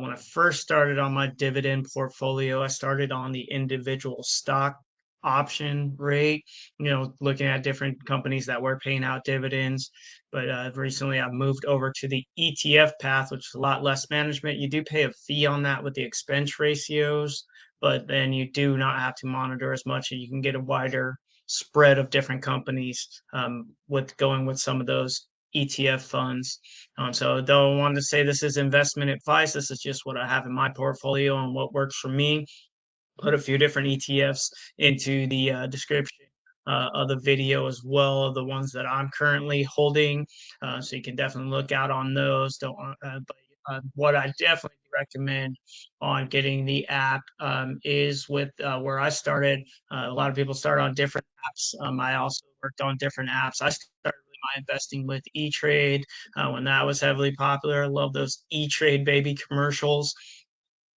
When I first started on my dividend portfolio, I started on the individual stock option rate, looking at different companies that were paying out dividends. But recently I've moved over to the ETF path, which is a lot less management. You do pay a fee on that with the expense ratios, but then you do not have to monitor as much, and you can get a wider spread of different companies with going with some of those ETF funds. So don't want to say this is investment advice. This is just what I have in my portfolio and what works for me. Put a few different ETFs into the description of the video as well, of the ones that I'm currently holding. So you can definitely look out on those. Don't, but what I definitely recommend on getting the app is with where I started. A lot of people start on different apps. I also worked on different apps. I started my investing with E-Trade when that was heavily popular. I love those E-Trade baby commercials.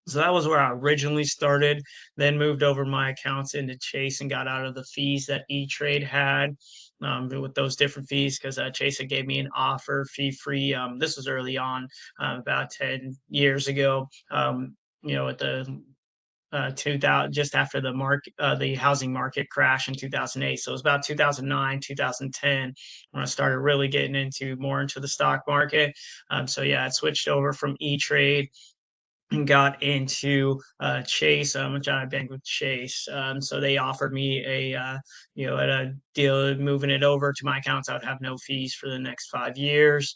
So that was where I originally started, then moved over my accounts into Chase and got out of the fees that E-Trade had with those different fees, because Chase had gave me an offer fee-free. This was early on, about 10 years ago, at the 2000, just after the housing market crash in 2008. So it was about 2009, 2010 when I started really getting more into the stock market. So yeah, I switched over from E-Trade and got into Chase, which I banked with Chase. So they offered me at a deal moving it over to my accounts. I would have no fees for the next 5 years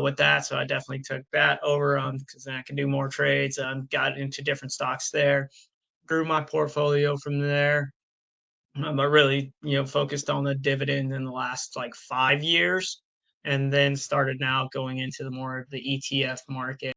with that. So I definitely took that over because then I can do more trades. Got into different stocks there, grew my portfolio from there. But really, focused on the dividend in the last like 5 years, and then started now going into the more of the ETF market.